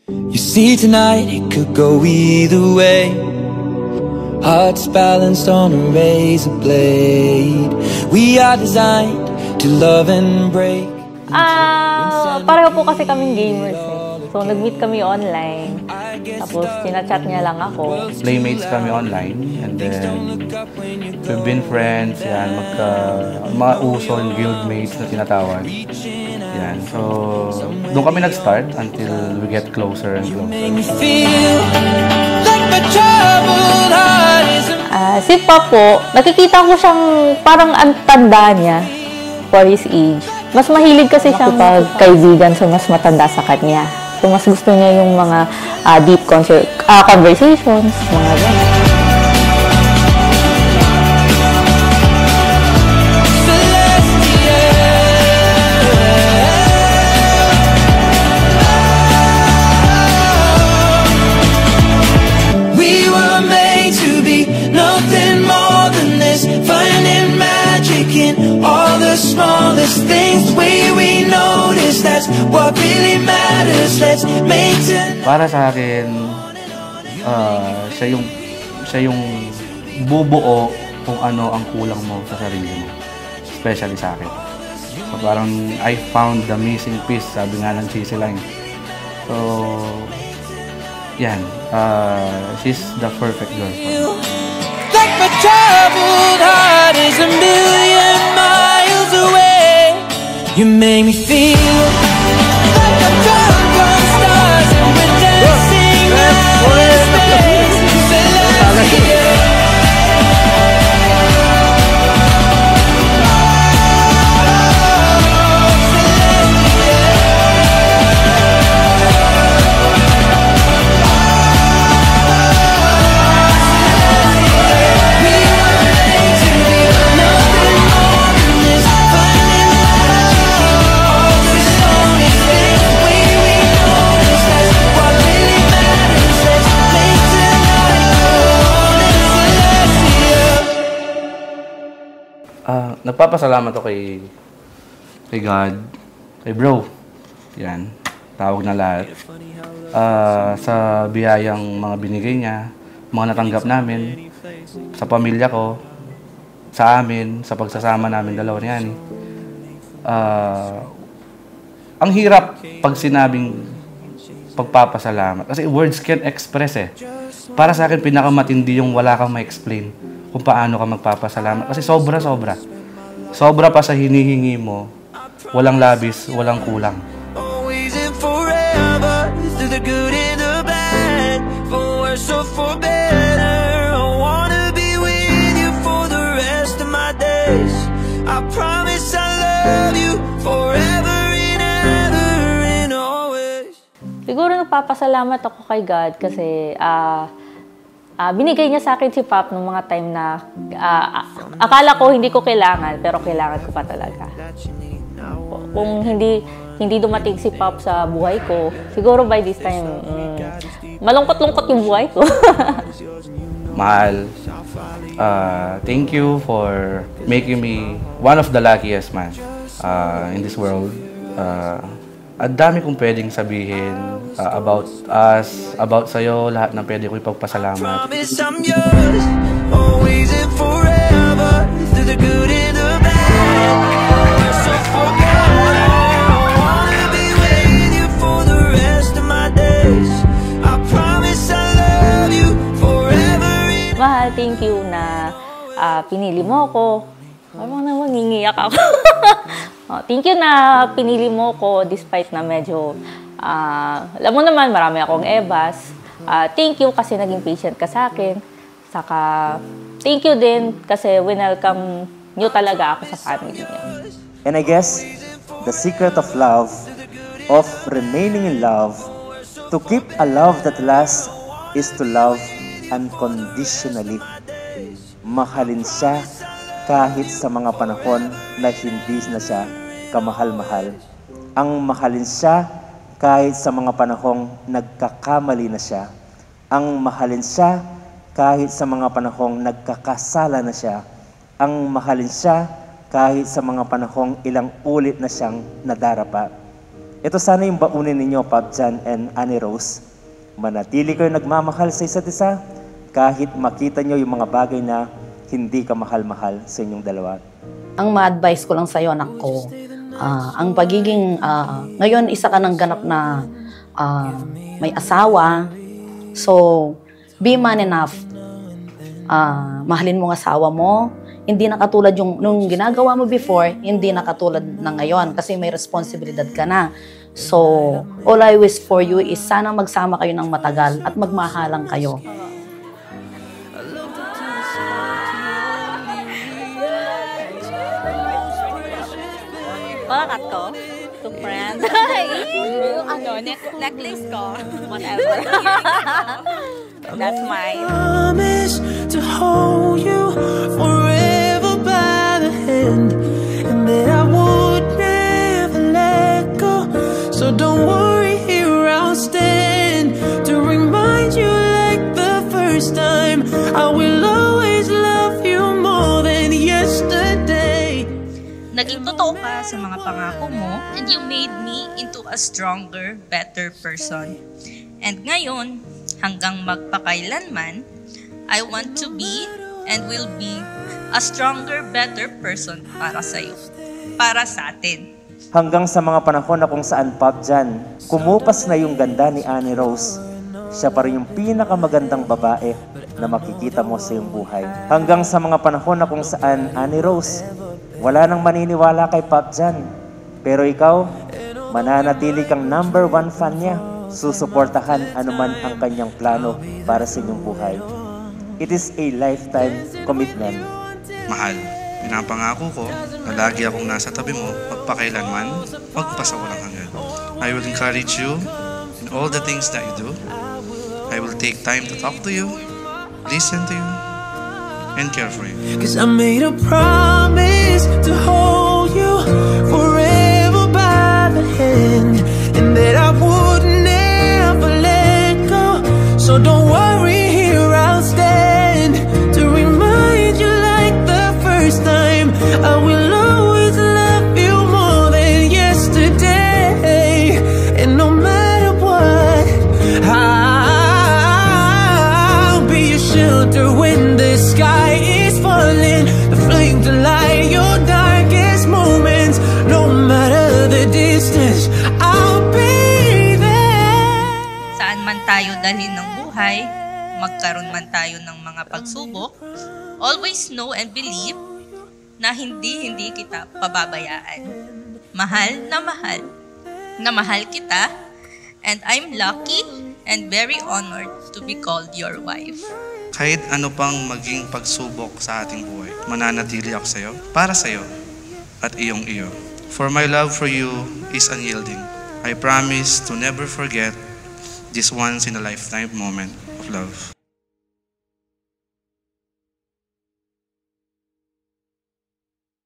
You see tonight it could go either way. Hearts balanced on a razor blade. We are designed to love and break. Pareho po kasi kaming gamers eh. So nag-meet kami online. Tapos sinachat niya lang ako. Playmates kami online and then we've been friends. Yan, mga uso yung guildmates na tinatawag. Yan, so doon kami nag-start until we get closer and closer. Si Pop po, nakikita ko siyang parang ang tanda niya for his age. Mas mahilig kasi siyang pagkaibigan sa mas matanda sa kanya. So, mas gusto niya yung mga deep conversations, mga ganyan. We were made to be nothing more than this, finding magic in all the smallest things. We notice that's what really matters. Let's make tonight. Para sa akin, siya yung bubuo kung ano ang kulang mo sa sarili mo. Especially sa akin. So parang I found the missing piece, sabi nga ng Cheesy Line. So, yan. She's the perfect girl for me. Like my troubled heart is a million miles away. You make me feel like I'm drunk on stars and we're dancing out in space. Celestia. Nagpapasalamat ako kay God, kay bro. Yan, tawag na lahat. Sa biyayang mga binigay niya, mga natanggap namin, sa pamilya ko, sa amin, sa pagsasama namin dalawa niyan. Ang hirap pag sinabing pagpapasalamat. Kasi words can't express eh. Para sa akin, pinakamatindi yung wala kang ma-explain kung paano ka magpapasalamat. Kasi sobra-sobra. Sobra pa sa hinihingi mo, walang labis, walang kulang. Always and forever, through the good and the bad, for worse or for better. I wanna be with you for the rest of my days. I promise I love you forever and ever and always. Siguro nagpapasalamat ako kay God kasi binigay niya sa akin si Pop nung mga time na akala ko hindi ko kailangan, pero kailangan ko pa talaga. Kung hindi dumating si Pop sa buhay ko, siguro by this time, malungkot-lungkot yung buhay ko. Mahal, thank you for making me one of the luckiest man in this world. At dami kong pwedeng sabihin about us, about sa'yo, lahat ng pwede ko ipagpasalamat. Promise I'm yours, always and forever, through the good and the bad. You're so forgettable. I wanna be with you for the rest of my days. I promise I love you forever. Mahal, thank you na pinili mo ako. Parang naman, ngingiyak ako. Thank you na pinili mo ko despite na medyo, alam mo naman, marami akong ebas. Thank you kasi naging patient ka sa akin. Saka, thank you din kasi winelcome nyo talaga ako sa family niyo. And I guess, the secret of love, of remaining in love, to keep a love that lasts, is to love unconditionally. Mahalin siya kahit sa mga panahon na hindi na siya kamahal-mahal. Ang mahalin siya kahit sa mga panahong nagkakamali na siya. Ang mahalin siya kahit sa mga panahong nagkakasala na siya. Ang mahalin siya kahit sa mga panahong ilang ulit na siyang nadarapa. Ito sana yung baunin ninyo, Pop Jan and Annie Rose. Manatili kayo nagmamahal sa isa't isa kahit makita nyo yung mga bagay na hindi ka mahal-mahal sa inyong dalawa. Ang ma-advise ko lang sa'yo, anak ko, ang pagiging, ngayon isa ka ng ganap na may asawa, so be man enough. Mahalin mo ang asawa mo, hindi na katulad yung nung ginagawa mo before, hindi na katulad ng ngayon kasi may responsibilidad ka na. So, all I wish for you is sana magsama kayo ng matagal at magmahalang kayo. Bakakat ko? To friend? Yung necklace ko. Whatever. That's mine. Promise to hold you forever by the hand, and that I would never let go. So don't worry, here I'll stand to remind you like the first time. I will always love you more than yesterday. Naging totoo ka sa mga pangako mo, and you made me into a stronger, better person. And ngayon, hanggang magpakailanman, I want to be and will be a stronger, better person para sa'yo, para sa atin. Hanggang sa mga panahon na kung saan, Pop Jan, kumupas na yung ganda ni Annie Rose, siya pa rin yung pinakamagandang babae na makikita mo sa iyong buhay. Hanggang sa mga panahon na kung saan, Annie Rose, wala nang maniniwala kay Pop Jan. Pero ikaw, mananatili kang number 1 fan niya. Susuportahan anuman ang kanyang plano para sa inyong buhay. It is a lifetime commitment. Mahal, pinapangako ko na lagi akong nasa tabi mo magpakailanman, magpasawalang hanggan. I will encourage you in all the things that you do. I will take time to talk to you, listen to you, and care for you. 'Cause I made a promise to hold you forever by the hand, and that I would never let go. So don't worry, here I'll stand to remind you like the first time. I will always love you more than yesterday, and no matter what, I'll be your shelter when the sky is falling, the flame to light your darkest moments. No matter the distance, I'll be there. Saan man tayo dalhin ng buhay, magkaroon man tayo ng mga pagsubok, always know and believe na hindi kita pababayaan. Mahal na mahal kita, and I'm lucky and very honored to be called your wife. Kahit ano pang maging pagsubok sa ating buhay, mananatili ako sa'yo, para sa'yo, at iyong iyo. For my love for you is unyielding. I promise to never forget this once in a lifetime moment of love.